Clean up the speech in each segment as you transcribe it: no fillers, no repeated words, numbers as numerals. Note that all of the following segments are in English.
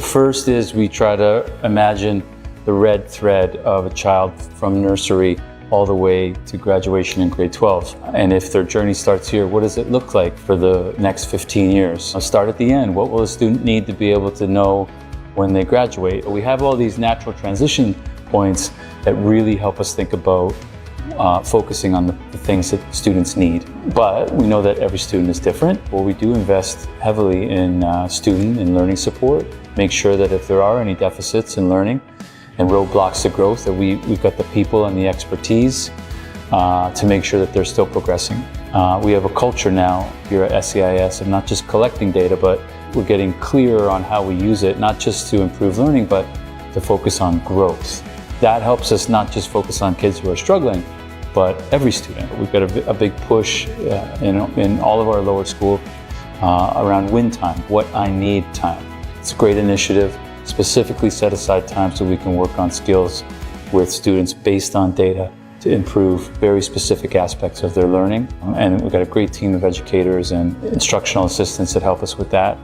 first is we try to imagine the red thread of a child from nursery all the way to graduation in grade 12. And if their journey starts here, what does it look like for the next 15 years? I'll start at the end. What will a student need to be able to know when they graduate? We have all these natural transition points that really help us think about focusing on the things that students need. But we know that every student is different. Well, we do invest heavily in student and learning support, make sure that if there are any deficits in learning and roadblocks to growth, that we've got the people and the expertise to make sure that they're still progressing. We have a culture now here at SCIS of not just collecting data, but we're getting clearer on how we use it, not just to improve learning, but to focus on growth. That helps us not just focus on kids who are struggling, but every student. We've got a big push in all of our lower school around win time, what I need time. It's a great initiative. Specifically set aside time so we can work on skills with students based on data to improve very specific aspects of their learning. And we've got a great team of educators and instructional assistants that help us with that.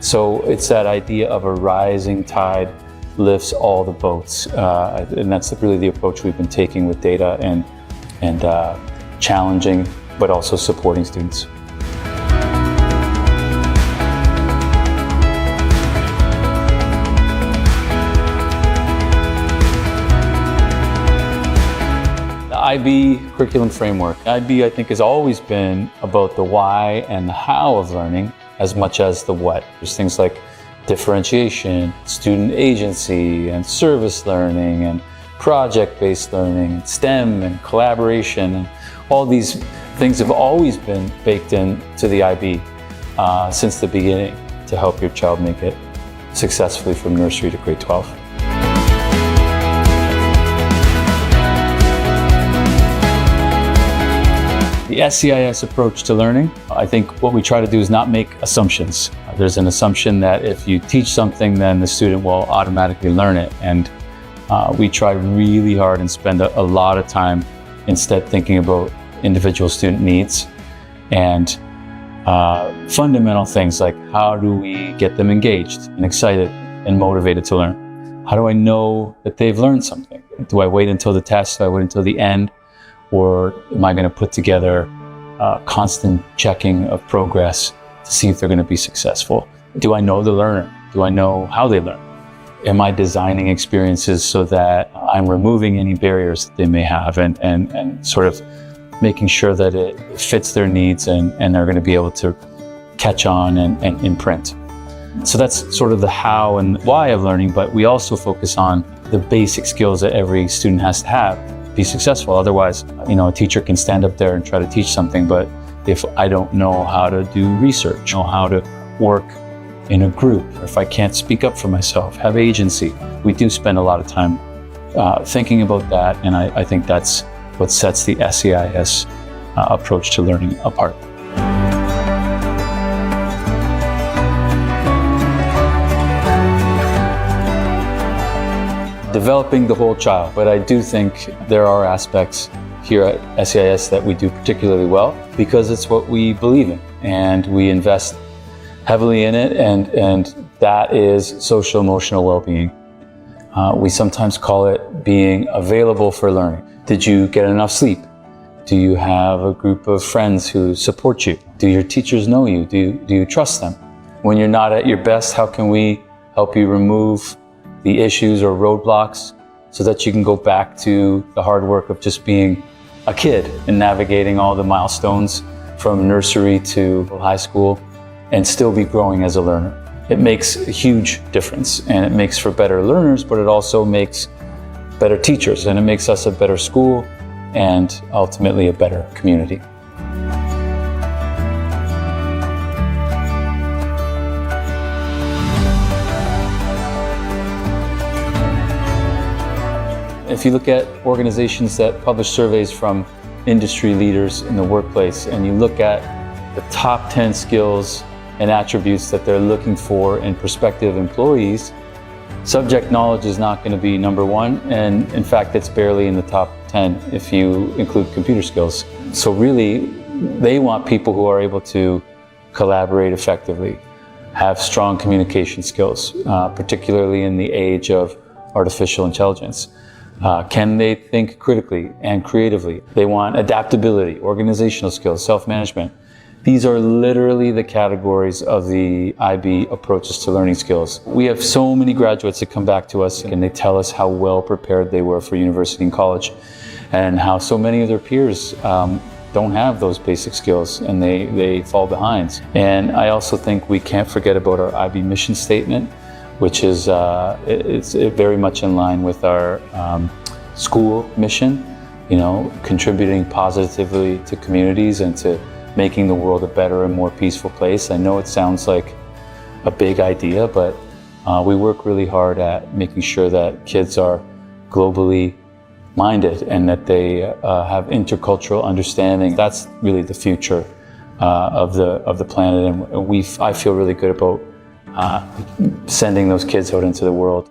So it's that idea of a rising tide lifts all the boats. And that's really the approach we've been taking with data and challenging, but also supporting students. IB curriculum framework. IB, I think, has always been about the why and the how of learning as much as the what. There's things like differentiation, student agency, and service learning, and project-based learning, and STEM, and collaboration. And all these things have always been baked into the IB since the beginning to help your child make it successfully from nursery to grade 12. The SCIS approach to learning, I think what we try to do is not make assumptions. There's an assumption that if you teach something, then the student will automatically learn it. And we try really hard and spend a lot of time instead thinking about individual student needs and fundamental things like how do we get them engaged and excited and motivated to learn? How do I know that they've learned something? Do I wait until the test? Do I wait until the end? Or am I going to put together constant checking of progress to see if they're going to be successful? Do I know the learner? Do I know how they learn? Am I designing experiences so that I'm removing any barriers that they may have and sort of making sure that it fits their needs and they're going to be able to catch on and imprint? So that's sort of the how and why of learning, but we also focus on the basic skills that every student has to have be successful. Otherwise, a teacher can stand up there and try to teach something, but if I don't know how to do research, know how to work in a group, or if I can't speak up for myself, have agency, we do spend a lot of time thinking about that, and I think that's what sets the SCIS approach to learning apart. Developing the whole child, but I do think there are aspects here at SCIS that we do particularly well because it's what we believe in and we invest heavily in it, and that is social emotional well-being. We sometimes call it being available for learning. Did you get enough sleep? Do you have a group of friends who support you? Do your teachers know you? Do you trust them? When you're not at your best, how can we help you remove the issues or roadblocks so that you can go back to the hard work of just being a kid and navigating all the milestones from nursery to high school and still be growing as a learner? It makes a huge difference, and it makes for better learners, but it also makes better teachers, and it makes us a better school and ultimately a better community. If you look at organizations that publish surveys from industry leaders in the workplace, and you look at the top 10 skills and attributes that they're looking for in prospective employees, subject knowledge is not going to be number one, and in fact it's barely in the top 10 if you include computer skills. So really, they want people who are able to collaborate effectively, have strong communication skills, particularly in the age of artificial intelligence? Can they think critically and creatively? They want adaptability, organizational skills, self-management. These are literally the categories of the IB approaches to learning skills. We have so many graduates that come back to us and they tell us how well prepared they were for university and college, and how so many of their peers don't have those basic skills and they fall behind. And I also think we can't forget about our IB mission statement, which is it's very much in line with our school mission, contributing positively to communities and to making the world a better and more peaceful place. I know it sounds like a big idea, but we work really hard at making sure that kids are globally minded and that they have intercultural understanding. That's really the future of the planet, and I feel really good about sending those kids out into the world.